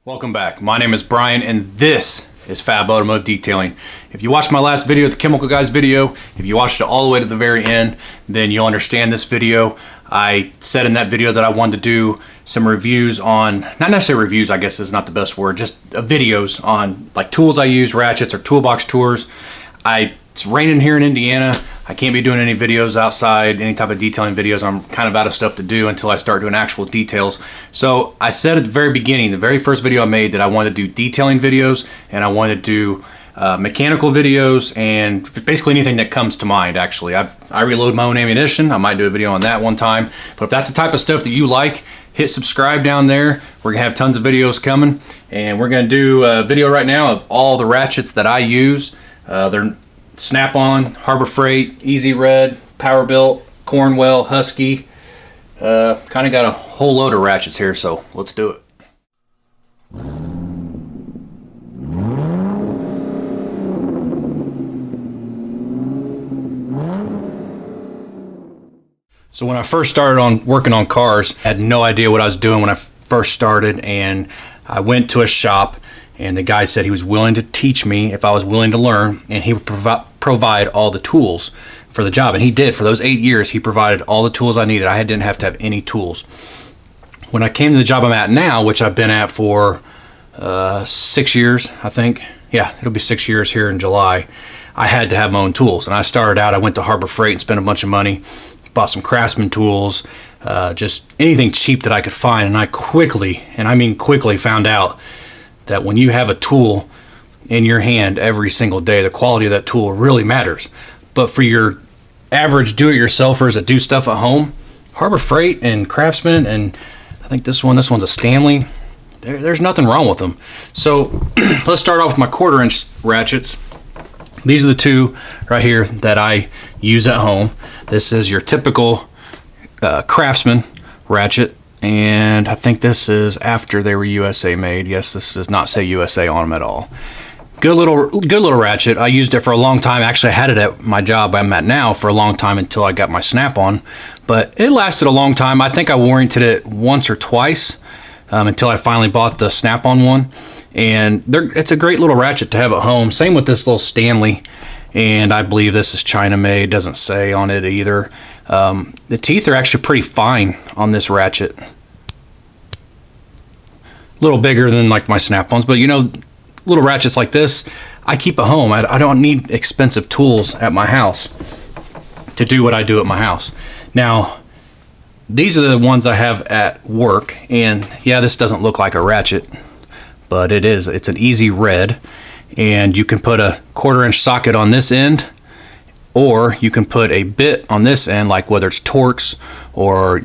Welcome back. My name is Brian and this is Fab Automotive Detailing. If you watched my last video, the Chemical Guys video, if you watched it all the way to the very end, then you'll understand this video. I said in that video that I wanted to do some reviews on, not necessarily reviews, I guess is not the best word, just videos on like tools I use, ratchets or toolbox tours. It's raining here in Indiana. I can't be doing any videos outside, any type of detailing videos. I'm kind of out of stuff to do until I start doing actual details. So I said at the very beginning, the very first video I made, that I wanted to do detailing videos and I wanted to do mechanical videos and basically anything that comes to mind. Actually, I reload my own ammunition. I might do a video on that one time. But if that's the type of stuff that you like, hit subscribe down there. We're gonna have tons of videos coming, and we're gonna do a video right now of all the ratchets that I use. They're Snap-on, Harbor Freight, Easy Red, Powerbilt, Cornwell, Husky. Kind of got a whole load of ratchets here, so let's do it. So when I first started working on cars, I had no idea what I was doing when I first started, and I went to a shop and the guy said he was willing to teach me if I was willing to learn, and he would provide all the tools for the job. And he did. For those 8 years, he provided all the tools I needed. I didn't have to have any tools. When I came to the job I'm at now, which I've been at for 6 years, I think. Yeah, it'll be 6 years here in July. I had to have my own tools. And I started out, I went to Harbor Freight and spent a bunch of money, bought some Craftsman tools, just anything cheap that I could find. And I quickly, and I mean quickly, found out that when you have a tool in your hand every single day, the quality of that tool really matters. But for your average do-it-yourselfers that do stuff at home, Harbor Freight and Craftsman, and I think this one's a Stanley, there's nothing wrong with them. So let's start off with my 1/4-inch ratchets. These are the two right here that I use at home. This is your typical Craftsman ratchet. And I think this is after they were USA made. Yes, this does not say USA on them at all. Good little ratchet. I used it for a long time. Actually, I had it at my job I'm at now for a long time until I got my Snap-on. But it lasted a long time. I think I warranted it once or twice until I finally bought the Snap-on one. And it's a great little ratchet to have at home. Same with this little Stanley. And I believe this is China made. Doesn't say on it either. The teeth are actually pretty fine on this ratchet. A little bigger than like my Snap-ons, but you know, little ratchets like this, I keep at home. I don't need expensive tools at my house to do what I do at my house. Now, these are the ones I have at work, and yeah, this doesn't look like a ratchet, but it is. It's an Easy Red, and you can put a 1/4-inch socket on this end, or you can put a bit on this end, like whether it's Torx or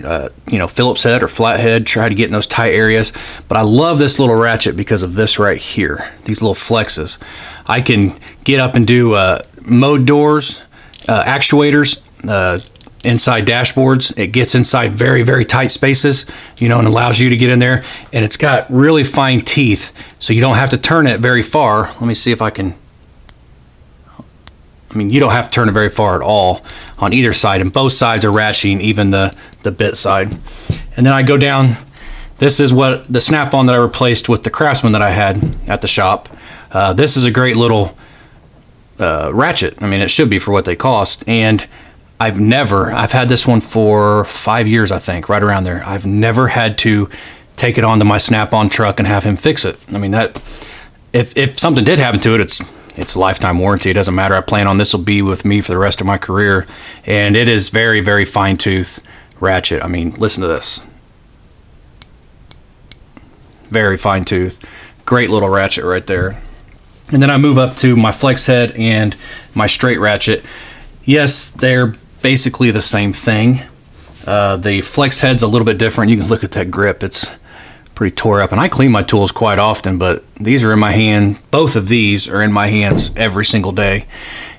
Phillips head or flathead. Try to get in those tight areas. But I love this little ratchet because of this right here, these little flexes. I can get up and do mode doors, actuators, inside dashboards. It gets inside very, very tight spaces, and allows you to get in there. And it's got really fine teeth, so you don't have to turn it very far. Let me see if I can. You don't have to turn it very far at all on either side, and both sides are ratcheting, even the bit side. And then I go down. This is what the Snap-on that I replaced with the Craftsman that I had at the shop. This is a great little ratchet. It should be for what they cost. And I've had this one for 5 years, I think, right around there. I've never had to take it onto my Snap-on truck and have him fix it. That if something did happen to it, it's a lifetime warranty. It doesn't matter. I plan on this will be with me for the rest of my career. And it is very, very fine tooth ratchet. Listen to this. Very fine tooth. Great little ratchet right there. And then I move up to my flex head and my straight ratchet. Yes, they're basically the same thing. The flex head's a little bit different. You can look at that grip. It's pretty tore up, and I clean my tools quite often, but these are in my hand. Both of these are in my hands every single day,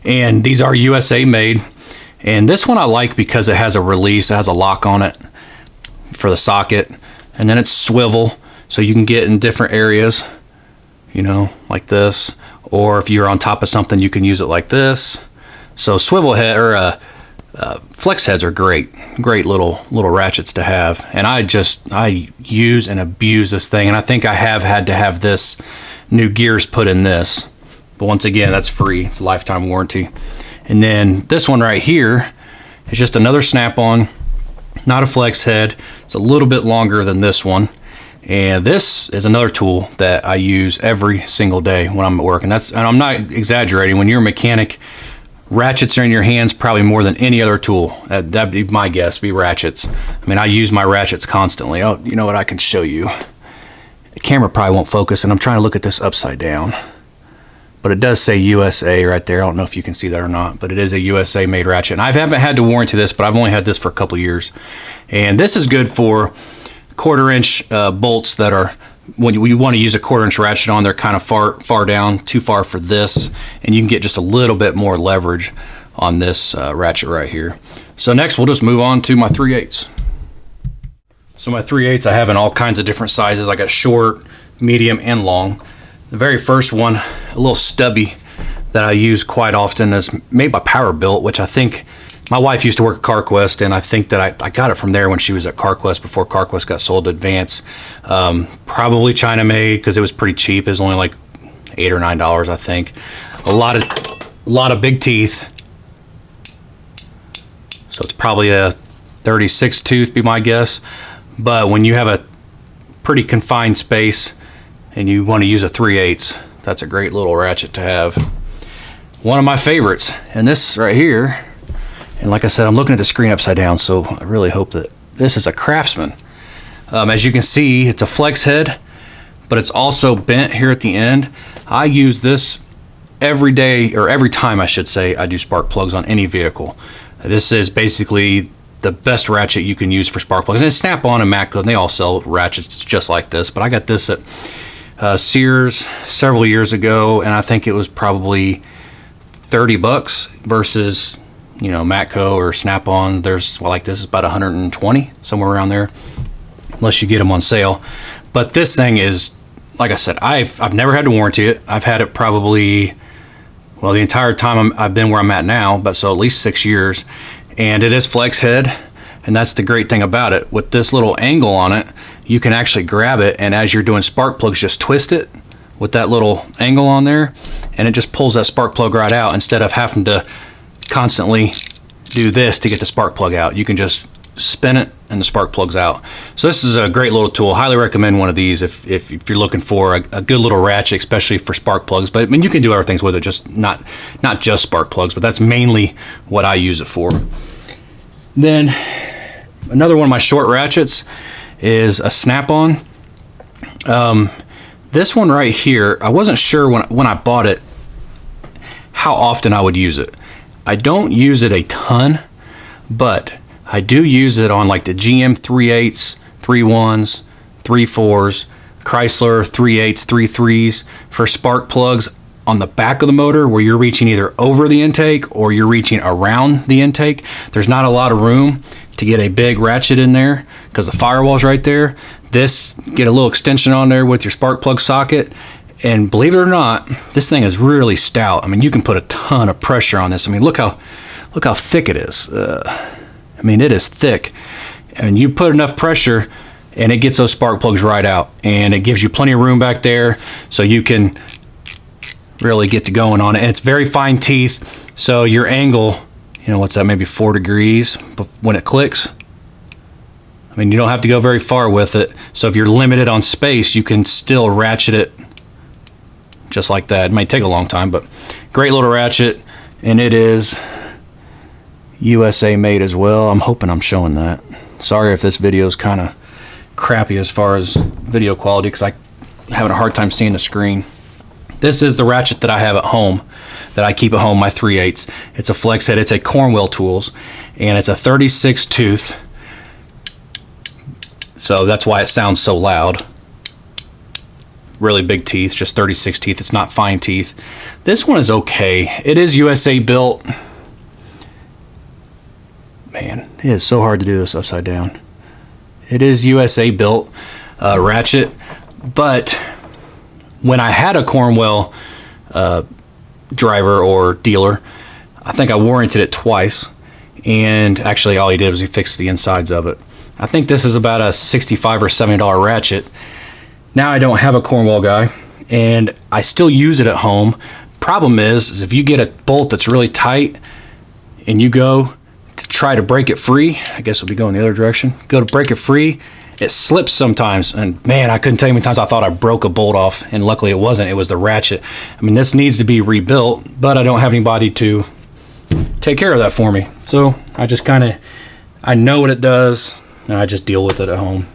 and these are USA made. And this one I like because it has a release. It has a lock on it for the socket, and then it's swivel, so you can get in different areas, like this. Or if you're on top of something, you can use it like this. So swivel head, or flex heads are great little ratchets to have, and I use and abuse this thing, and I think I have had to have this new gears put in this, but once again, that's free. It's a lifetime warranty. And then this one right here is just another snap-on, not a flex head. It's a little bit longer than this one, and this is another tool that I use every single day when I'm at work, and I'm not exaggerating. When you're a mechanic, ratchets are in your hands probably more than any other tool. That'd be my guess, be ratchets. I mean, I use my ratchets constantly. Oh, you know what, I can show you. The camera probably won't focus, and I'm trying to look at this upside down. But it does say USA right there. I don't know if you can see that or not, but it is a USA made ratchet. And I haven't had to warranty this, but I've only had this for a couple years. And this is good for 1/4 inch bolts that are, when you want to use a 1/4 inch ratchet on, they're kind of far down, too far for this. And you can get just a little bit more leverage on this ratchet right here. So next we'll just move on to my 3/8. So my 3/8 I have in all kinds of different sizes. I got short, medium, and long. The very first one, a little stubby that I use quite often, is made by Powerbilt, which I think my wife used to work at CarQuest, and I think that I got it from there when she was at CarQuest before CarQuest got sold to Advance. Probably China made because it was pretty cheap. It was only like $8 or $9, I think. A lot of big teeth. So it's probably a 36 tooth, be my guess. But when you have a pretty confined space and you want to use a 3/8, that's a great little ratchet to have. One of my favorites, and this right here, and like I said, I'm looking at the screen upside down, so I really hope that this is a Craftsman. As you can see, it's a flex head, but it's also bent here at the end. I use this every day, or every time I should say, I do spark plugs on any vehicle. This is basically the best ratchet you can use for spark plugs. And it's Snap-on and Matco, and they all sell ratchets just like this, but I got this at Sears several years ago, and I think it was probably $30 versus, you know, Matco or Snap-on. There's, well, like this is about 120, somewhere around there, unless you get them on sale. But this thing is, like I said, I've never had to warranty it. I've had it probably, well, the entire time I've been where I'm at now, but so at least 6 years. And it is flex head, and that's the great thing about it. With this little angle on it, you can actually grab it, and as you're doing spark plugs, just twist it with that little angle on there, and it just pulls that spark plug right out instead of having to constantly do this to get the spark plug out. You can just spin it and the spark plug's out. So this is a great little tool. Highly recommend one of these if you're looking for a good little ratchet, especially for spark plugs. But I mean, you can do other things with it, just not just spark plugs, but that's mainly what I use it for. Then another one of my short ratchets is a Snap-on. This one right here, I wasn't sure when I bought it how often I would use it. I don't use it a ton, but I do use it on like the GM 3/8s, 3/1s, 3/4s, Chrysler 3/8s, 3/3s for spark plugs on the back of the motor where you're reaching either over the intake or you're reaching around the intake. There's not a lot of room to get a big ratchet in there because the firewall's right there. This, get a little extension on there with your spark plug socket, and believe it or not, this thing is really stout. I mean, you can put a ton of pressure on this. I mean, look how thick it is. I mean, it is thick, and you put enough pressure and it gets those spark plugs right out, and it gives you plenty of room back there so you can really get to going on it. And it's very fine teeth, so your angle, you know, what's that, maybe 4 degrees when it clicks. I mean, you don't have to go very far with it, so if you're limited on space, you can still ratchet it just like that. It might take a long time, but great little ratchet, and it is USA made as well. I'm hoping I'm showing that. Sorry if this video is kind of crappy as far as video quality, because I'm having a hard time seeing the screen. This is the ratchet that I have at home, that I keep at home, my 3/8. It's a flex head. It's a Cornwell tools, and it's a 36 tooth. So that's why it sounds so loud. Really big teeth, just 36 teeth. It's not fine teeth. This one is okay. It is USA built. Man, it is so hard to do this upside down. It is USA built ratchet, but when I had a Cornwell driver or dealer, I think I warranted it twice, and actually all he did was he fixed the insides of it. I think this is about a $65 or $70 ratchet. Now I don't have a Cornwell guy, and I still use it at home. Problem is if you get a bolt that's really tight and you go to try to break it free, I guess we'll be going the other direction, go to break it free, it slips sometimes, and man, I couldn't tell you how many times I thought I broke a bolt off, and luckily it wasn't. It was the ratchet. I mean, this needs to be rebuilt, but I don't have anybody to take care of that for me. So I just I know what it does, and I just deal with it at home.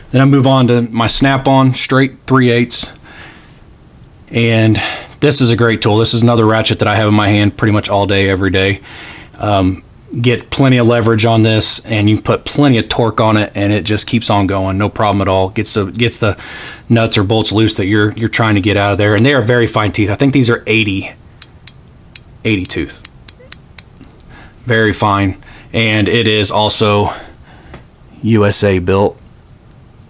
Then I move on to my Snap-on straight 3/8, and this is a great tool. This is another ratchet that I have in my hand pretty much all day, every day. Get plenty of leverage on this, and you put plenty of torque on it, and it just keeps on going, no problem at all. Gets the nuts or bolts loose that you're trying to get out of there, and they are very fine teeth. I think these are 80 tooth, very fine, and it is also USA built.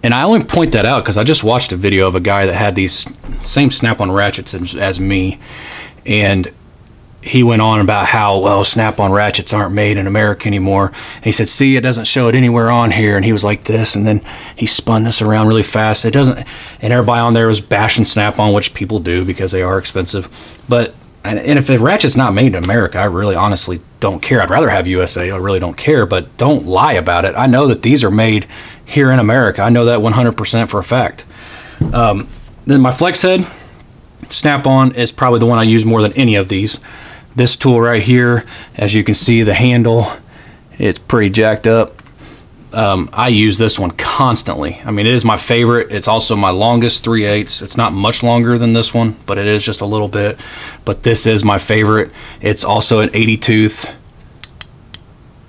And I only point that out because I just watched a video of a guy that had these same Snap-on ratchets as me, and he went on about how, well, Snap-on ratchets aren't made in America anymore. And he said, see, it doesn't show it anywhere on here. And he was like this, and then he spun this around really fast. It doesn't, and everybody on there was bashing Snap-on, which people do because they are expensive. But, and if the ratchet's not made in America, I really honestly don't care. I'd rather have USA. I really don't care, but don't lie about it. I know that these are made here in America. I know that 100% for a fact. Then my flex head, Snap-on is probably the one I use more than any of these. This tool right here, as you can see, the handle, it's pretty jacked up. I use this one constantly. I mean, it is my favorite. It's also my longest 3/8. It's not much longer than this one, but it is just a little bit. But this is my favorite. It's also an 80 tooth,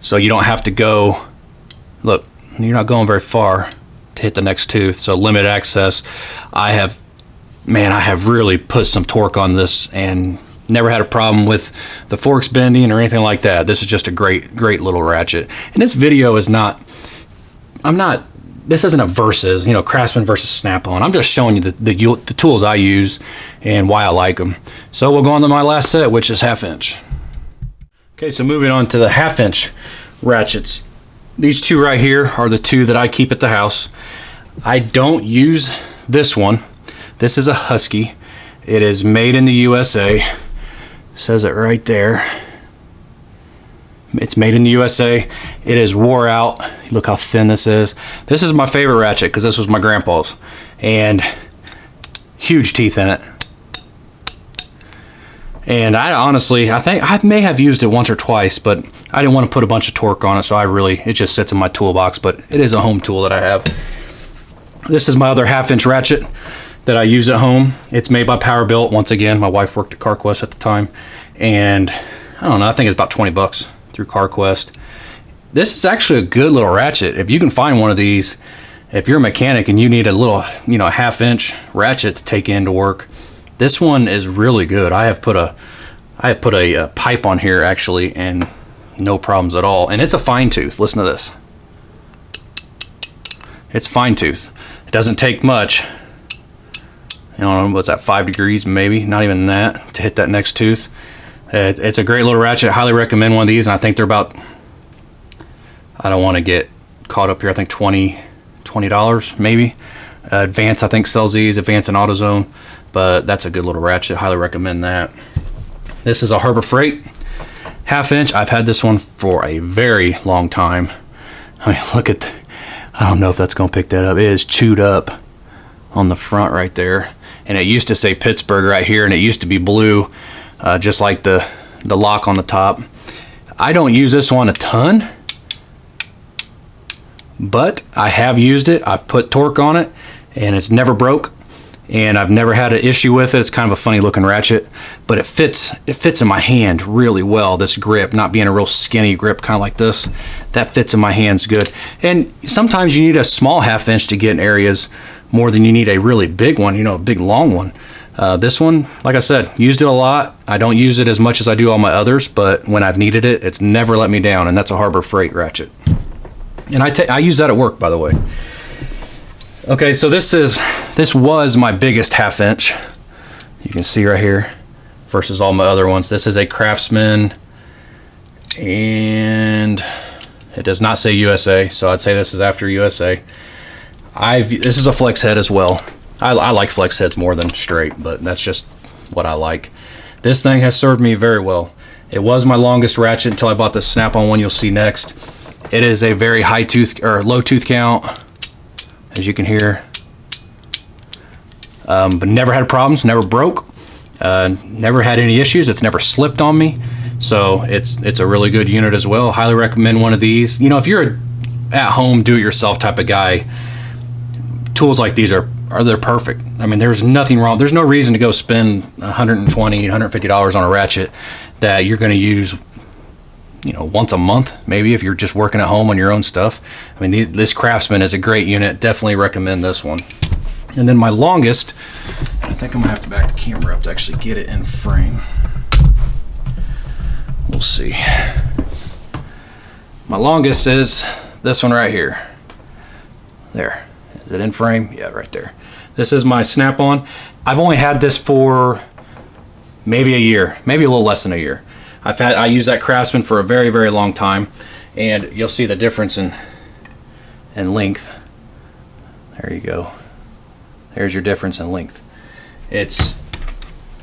so you don't have to go, look, you're not going very far to hit the next tooth, so limited access. I have really put some torque on this and never had a problem with the forks bending or anything like that. This is just a great little ratchet. And this video is not, this isn't a versus, Craftsman versus Snap-on. I'm just showing you the tools I use and why I like them. So we'll go on to my last set, which is 1/2 inch. Okay, so moving on to the 1/2 inch ratchets. These two right here are the two that I keep at the house. I don't use this one. This is a Husky. It is made in the USA. Says it right there. It's made in the USA. It is wore out. Look how thin this is. This is my favorite ratchet because this was my grandpa's, and huge teeth in it. And I think I may have used it once or twice, but I didn't want to put a bunch of torque on it, so it just sits in my toolbox, but it is a home tool that I have. This is my other 1/2 inch ratchet that I use at home. It's made by Powerbilt. Once again, my wife worked at CarQuest at the time, and I don't know, I think it's about 20 bucks through CarQuest. This is actually a good little ratchet. If you can find one of these, if you're a mechanic and you need a little, 1/2 inch ratchet to take into work, this one is really good. I have put a pipe on here actually, and no problems at all. And it's a fine tooth. Listen to this. It's fine tooth. It doesn't take much. What's that, 5 degrees maybe, not even that, to hit that next tooth. It's a great little ratchet. Highly recommend one of these, and I think they're about, I don't want to get caught up here, I think $20 maybe. Advance I think sells these, Advance and AutoZone, but that's a good little ratchet. Highly recommend that. This is a Harbor Freight 1/2 inch. I've had this one for a very long time. I mean, look at I don't know if that's gonna pick that up. It is chewed up on the front right there, and it used to say Pittsburgh right here, and it used to be blue, just like the lock on the top. I don't use this one a ton, but I have used it. I've put torque on it, and it's never broke, and I've never had an issue with it. It's kind of a funny looking ratchet, but it fits in my hand really well. This grip, not being a real skinny grip, kind of like this, that fits in my hands good. And sometimes you need a small 1/2 inch to get in areas more than you need a really big one, a big long one. This one, like I said, used it a lot. I don't use it as much as I do all my others, but when I've needed it, it's never let me down, and that's a Harbor Freight ratchet. And I use that at work, by the way. Okay, so this was my biggest 1/2 inch. You can see right here versus all my other ones. This is a Craftsman And it does not say USA, so I'd say this is after USA. This is a flex head as well. I like flex heads more than straight, but that's just what I like. This thing has served me very well. It was my longest ratchet until I bought the snap-on one you'll see next. It is a very high tooth or low tooth count, as you can hear. But never had problems, never broke, never had any issues. It's never slipped on me. So it's a really good unit as well. Highly recommend one of these. You know, if you're a at-home do-it-yourself type of guy, tools like these they're perfect. I mean, there's nothing wrong. There's no reason to go spend $120, $150 on a ratchet that you're going to use, you know, once a month, maybe, if you're just working at home on your own stuff. I mean, this Craftsman is a great unit. Definitely recommend this one. And then my longest, I think I'm gonna have to back the camera up to actually get it in frame. We'll see. My longest is this one right here. There. Is it in frame? Yeah, right there. This is my snap-on. I've only had this for maybe a year, maybe a little less than a year. I used that Craftsman for a very, very long time, and you'll see the difference in length. There you go. There's your difference in length. It's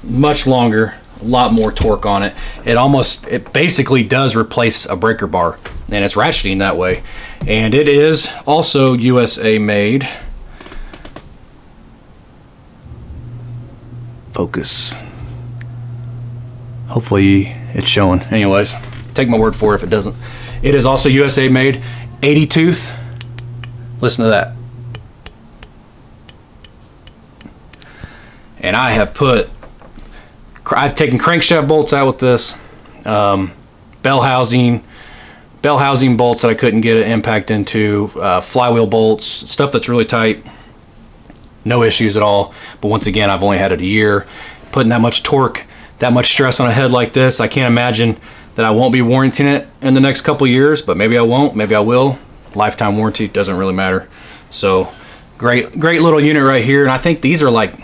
much longer, a lot more torque on it. It basically does replace a breaker bar, and it's ratcheting that way. And it is also USA made. Focus. Hopefully it's showing. Anyways, take my word for it if it doesn't. It is also USA made, 80 tooth. Listen to that. And I've taken crankshaft bolts out with this, bell housing bolts that I couldn't get an impact into, flywheel bolts, stuff that's really tight, no issues at all. But once again, I've only had it a year. Putting that much torque, that much stress on a head like this, I can't imagine that I won't be warranting it in the next couple years, but maybe I won't, maybe I will. Lifetime warranty, doesn't really matter. So great little unit right here. And I think these are like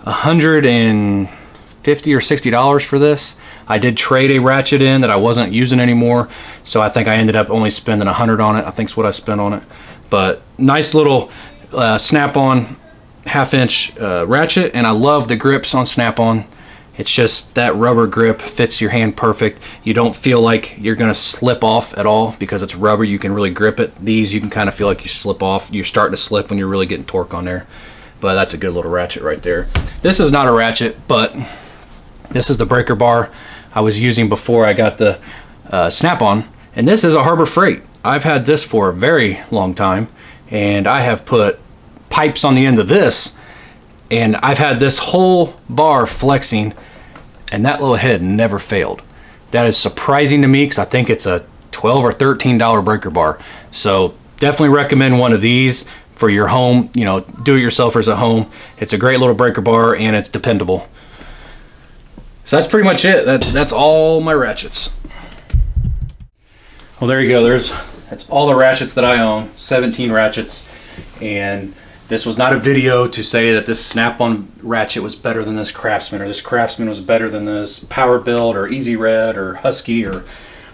$150 or $60 for this. I did trade a ratchet in that I wasn't using anymore, so I think I ended up only spending $100 on it. I think is what I spent on it. But nice little snap-on half-inch ratchet, and I love the grips on snap-on. It's just that rubber grip fits your hand perfect. You don't feel like you're gonna slip off at all because it's rubber. You can really grip it. These, you can kind of feel like you slip off. You're starting to slip when you're really getting torque on there. But that's a good little ratchet right there. This is not a ratchet, but this is the breaker bar I was using before I got the snap-on. And this is a Harbor Freight. I've had this for a very long time, and I have put pipes on the end of this, and I've had this whole bar flexing, and that little head never failed. That is surprising to me because I think it's a $12 or $13 breaker bar. So definitely recommend one of these for your home, you know, do-it-yourselfers at home. It's a great little breaker bar, and it's dependable. So that's pretty much it. That's all my ratchets. Well, there you go. That's all the ratchets that I own, 17 ratchets. And this was not a video to say that this snap-on ratchet was better than this Craftsman, or this Craftsman was better than this Powerbilt or Easy Red or Husky or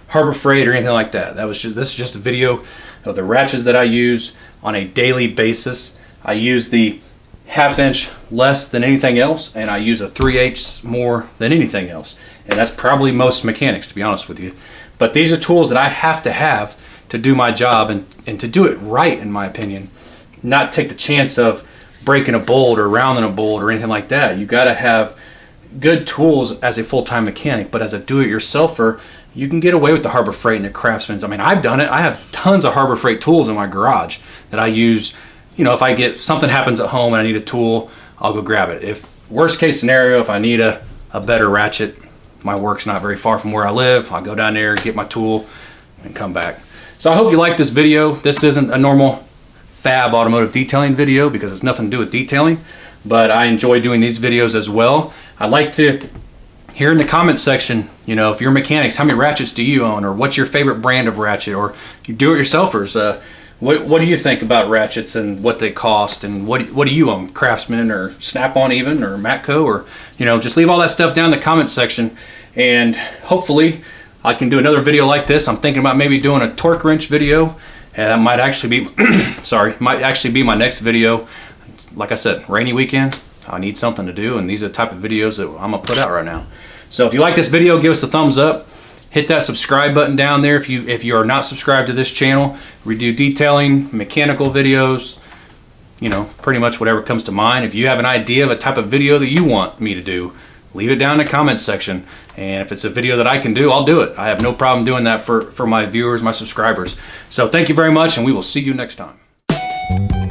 Harbor Freight or anything like that. This is just a video of the ratchets that I use on a daily basis. I use the half-inch less than anything else, and I use a 3/8 more than anything else. And that's probably most mechanics, to be honest with you. But these are tools that I have to do my job and to do it right, in my opinion. Not take the chance of breaking a bolt or rounding a bolt or anything like that. You got to have good tools as a full-time mechanic, but as a do-it-yourselfer, you can get away with the Harbor Freight and the Craftsman's. I mean, I've done it. I have tons of Harbor Freight tools in my garage that I use. You know, if something happens at home and I need a tool, I'll go grab it. If worst case scenario, if I need a better ratchet, my work's not very far from where I live, I'll go down there, get my tool, and come back. So I hope you like this video. This isn't a normal fab automotive detailing video because it's nothing to do with detailing, but I enjoy doing these videos as well. I'd like to hear in the comments section, you know, if you're mechanics, how many ratchets do you own, or what's your favorite brand of ratchet, or you do-it-yourselfers. What do you think about ratchets and what they cost, and what do you own, Craftsman or Snap-on even, or Matco, or, you know, just leave all that stuff down in the comments section, and hopefully I can do another video like this. I'm thinking about maybe doing a torque wrench video. And that might actually be, sorry, might actually be my next video. Like I said, rainy weekend, I need something to do, and these are the type of videos that I'm gonna put out right now. So if you like this video, give us a thumbs up. Hit that subscribe button down there if you are not subscribed to this channel. We do detailing, mechanical videos, you know, pretty much whatever comes to mind. If you have an idea of a type of video that you want me to do, leave it down in the comments section. And if it's a video that I can do, I'll do it. I have no problem doing that for my viewers, my subscribers. So thank you very much, and we will see you next time.